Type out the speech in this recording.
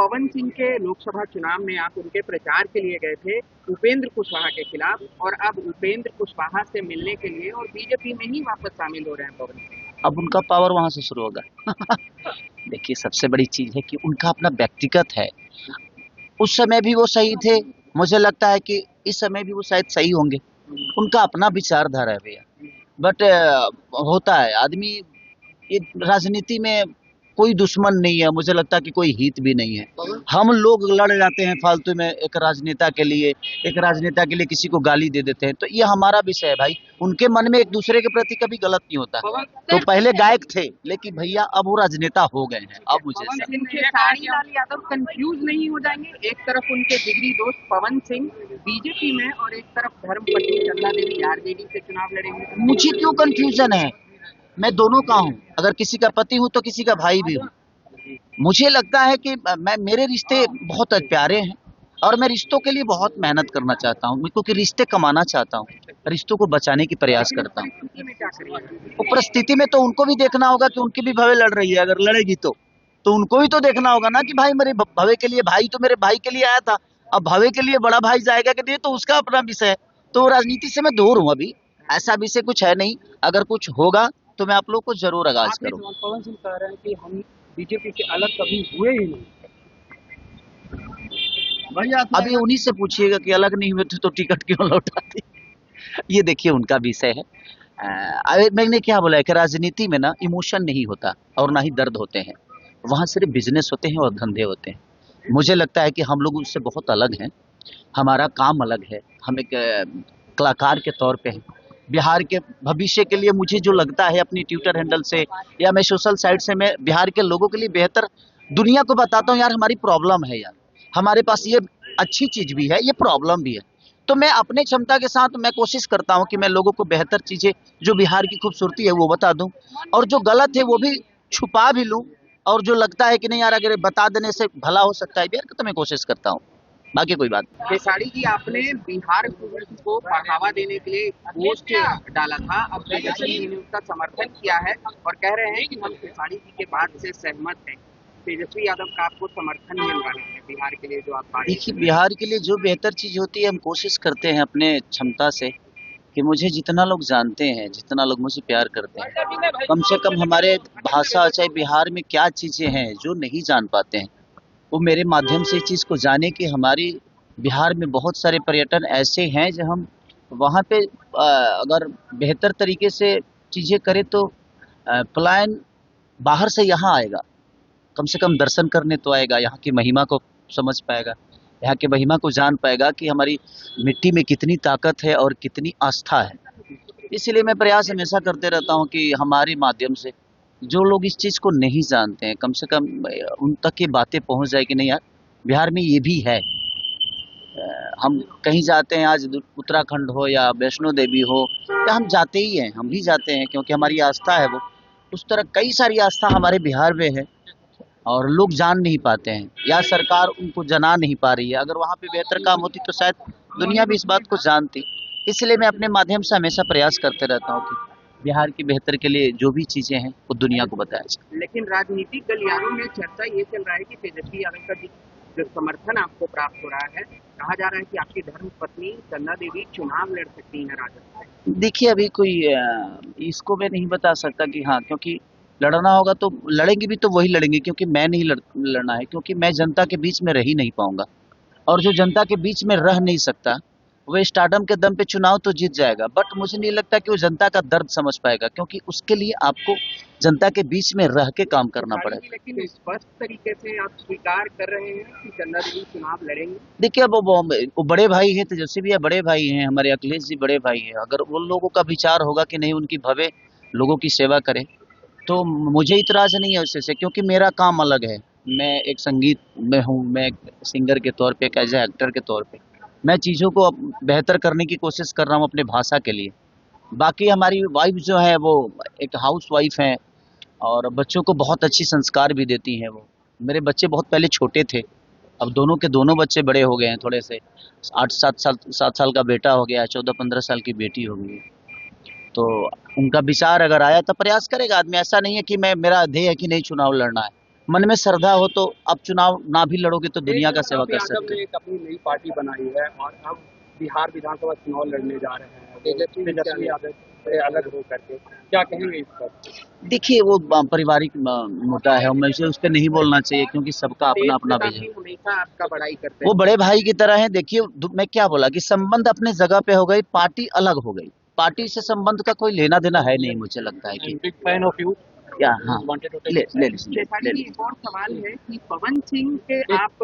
पवन सिंह के लोकसभा चुनाव में आप उनके प्रचार के लिए गए थे उपेंद्र कुशवाहा के खिलाफ, और अब उपेंद्र कुशवाहा से मिलने के लिए और बीजेपी में ही वापस शामिल हो रहे हैं पवन सिंह। अब उनका पावर वहां से शुरू होगा। देखिए, सबसे बड़ी चीज है कि उनका अपना व्यक्तिगत है। उस समय भी वो सही थे, मुझे लगता है कि इस समय भी वो शायद सही होंगे। उनका अपना विचारधारा है भैया। बट होता है आदमी, ये राजनीति में कोई दुश्मन नहीं है, मुझे लगता है कि कोई हित भी नहीं है। हम लोग लड़ जाते हैं फालतू में एक राजनेता के लिए, किसी को गाली दे देते हैं, तो ये हमारा विषय है भाई। उनके मन में एक दूसरे के प्रति कभी गलत नहीं होता। तो पहले गायक थे, लेकिन भैया अब वो राजनेता हो गए हैं। अब मुझे लाल यादव कंफ्यूज नहीं हो जाएंगे? एक तरफ उनके जिगरी दोस्त पवन सिंह बीजेपी में और एक तरफ धर्मपत्नी चंदा देवी आरजेडी से चुनाव लड़ेंगे। मुझे क्यों कंफ्यूजन है? मैं दोनों का हूँ, अगर किसी का पति हूँ तो किसी का भाई भी हूँ। मुझे लगता है कि मेरे रिश्ते बहुत प्यारे हैं और मैं रिश्तों के लिए बहुत मेहनत करना चाहता हूँ, क्योंकि रिश्ते कमाना चाहता हूँ, रिश्तों को बचाने की प्रयास करता हूँ। तो परिस्थिति में तो उनको भी देखना होगा कि उनकी भी भवे लड़ रही है। अगर लड़ेगी तो उनको भी तो देखना होगा ना कि भाई मेरे भवे के लिए, भाई तो मेरे भाई के लिए आया था, अब भवे के लिए बड़ा भाई जाएगा कि नहीं, तो उसका अपना विषय है। तो राजनीति से मैं दूर हूँ अभी, ऐसा विषय कुछ है नहीं। अगर कुछ होगा तो मैं आप लोग को जरूर आगाज करूँ। पवन सिंह कह रहे हैं कि हम बीजेपी से अलग कभी हुए ही नहीं। अभी उन्हीं से पूछिएगा कि अलग नहीं हुए थे तो टिकट क्यों लौटाती। ये देखिए उनका विषय है। मैंने क्या बोला है कि राजनीति में ना इमोशन नहीं होता और ना ही दर्द होते हैं, वहाँ सिर्फ बिजनेस होते हैं और धंधे होते हैं। मुझे लगता है कि हम लोग उससे बहुत अलग हैं, हमारा काम अलग है। हम एक कलाकार के तौर पे हैं। बिहार के भविष्य के लिए मुझे जो लगता है अपनी ट्विटर हैंडल से या मैं सोशल साइट से, मैं बिहार के लोगों के लिए बेहतर दुनिया को बताता हूँ। यार हमारी प्रॉब्लम है, यार हमारे पास ये अच्छी चीज भी है, ये प्रॉब्लम भी है। तो मैं अपने क्षमता के साथ मैं कोशिश करता हूँ कि मैं लोगों को बेहतर चीजें, जो बिहार की खूबसूरती है वो बता दूं, और जो गलत है वो भी छुपा भी लूं, और जो लगता है कि नहीं यार अगर बता देने से भला हो सकता है बिहार का, तो मैं कोशिश करता हूँ। बाकी कोई बात नहीं। खेसारी जी, आपने बिहार को बढ़ावा देने के लिए पोस्ट डाला था, अब तेजस्वी जी ने उसका समर्थन किया है और कह रहे हैं कि हम खेसारी जी के बात से सहमत हैं। तेजस्वी यादव का आपको समर्थन मिल रहा है बिहार के लिए जो आप बात। देखिए, बिहार के लिए जो बेहतर चीज होती है हम कोशिश करते हैं अपने क्षमता से, कि मुझे जितना लोग जानते हैं, जितना लोग मुझे प्यार करते हैं, कम से कम हमारे भाषा, चाहे बिहार में क्या चीजें हैं जो नहीं जान पाते हैं, वो मेरे माध्यम से इस चीज को जाने कि हमारी बिहार में बहुत सारे पर्यटन ऐसे हैं जो हम वहाँ पे अगर बेहतर तरीके से चीजें करें तो पलायन बाहर से यहाँ आएगा, कम से कम दर्शन करने तो आएगा, यहाँ की महिमा को समझ पाएगा, यहाँ की महिमा को जान पाएगा कि हमारी मिट्टी में कितनी ताकत है और कितनी आस्था है। इसलिए मैं प्रयास हमेशा करते रहता हूँ कि हमारे माध्यम से जो लोग इस चीज़ को नहीं जानते हैं, कम से कम उन तक ये बातें पहुँच जाए कि नहीं यार बिहार में ये भी है। हम कहीं जाते हैं, आज उत्तराखंड हो या वैष्णो देवी हो, या हम जाते ही हैं, हम भी जाते हैं क्योंकि हमारी आस्था है वो। उस तरह कई सारी आस्था हमारे बिहार में है और लोग जान नहीं पाते हैं या सरकार उनको जना नहीं पा रही है। अगर वहाँ पे बेहतर काम होती तो शायद दुनिया भी इस बात को जानती। इसलिए मैं अपने माध्यम से हमेशा प्रयास करते रहता हूँ कि बिहार की बेहतर के लिए जो भी चीजें हैं वो दुनिया को बताया जाए। लेकिन राजनीतिक गलियारों में चर्चा ये चल रहा है कि तेजस्वी यादव का जो समर्थन आपको प्राप्त हो रहा है, कहा जा रहा है कि आपकी धर्मपत्नी चंदा देवी चुनाव लड़ सकती है राजद से। देखिए, अभी कोई इसको मैं नहीं बता सकता कि हाँ, क्योंकि लड़ना होगा तो लड़ेंगे भी तो वही लड़ेंगे, क्योंकि मैं नहीं लड़ना है, क्योंकि मैं जनता के बीच में रह ही नहीं पाऊंगा। और जो जनता के बीच में रह नहीं सकता वो स्टारडम के दम पे चुनाव तो जीत जाएगा, बट मुझे नहीं लगता कि वो जनता का दर्द समझ पाएगा, क्योंकि उसके लिए आपको जनता के बीच में रह के काम करना पड़ेगा। लेकिन स्पष्ट तरीके से आप स्वीकार कर रहे हैं कि चंदा देवी चुनाव लड़ेंगे। देखिए, अब वो बड़े भाई हैं, तेजस्वी भैया बड़े भाई हैं, हमारे अखिलेश जी बड़े भाई हैं। अगर उन लोगों का विचार होगा कि नहीं उनकी भव्य लोगों की सेवा करें, तो मुझे इतराज नहीं है उससे, क्योंकि मेरा काम अलग है। मैं एक संगीत में हूँ, मैं एक सिंगर के तौर पे, एक एज ए एक्टर के तौर पे मैं चीज़ों को बेहतर करने की कोशिश कर रहा हूँ अपने भाषा के लिए। बाकी हमारी वाइफ जो है वो एक हाउस वाइफ हैं और बच्चों को बहुत अच्छी संस्कार भी देती हैं। वो मेरे बच्चे बहुत पहले छोटे थे, अब दोनों के दोनों बच्चे बड़े हो गए हैं, थोड़े से 7 साल का बेटा हो गया है, 14-15 साल की बेटी हो गई है। तो उनका विचार अगर आया तो प्रयास करेगा आदमी। ऐसा नहीं है कि मेरा ध्येय है कि नहीं चुनाव लड़ना है, मन में श्रद्धा हो तो आप चुनाव ना भी लड़ोगे तो दुनिया का सेवा कर यादव सकते ने हो। एक अपनी नई पार्टी बनाई है और अब बिहार विधानसभा चुनाव लड़ने जा रहे हैं तेजस्वी यादव से अलग हो करके, क्या कहेंगे इस पर? देखिए वो पारिवारिक मुद्दा है, मैं उस पर नहीं बोलना चाहिए क्योंकि सबका अपना अपना विजन। काफी हमेशा आपका बड़ाई करते वो हैं। बड़े भाई की तरह है। देखिए मैं क्या बोला कि संबंध अपने जगह पे हो गई, पार्टी अलग हो गई। पार्टी से संबंध का कोई लेना देना है नहीं, मुझे लगता है कि बिग फैन ऑफ यू। क्या। हाँ वांटेड टू ले टेक ले ले, ले, शेफाली ले, जी, ले। एक और सवाल है कि पवन सिंह के आप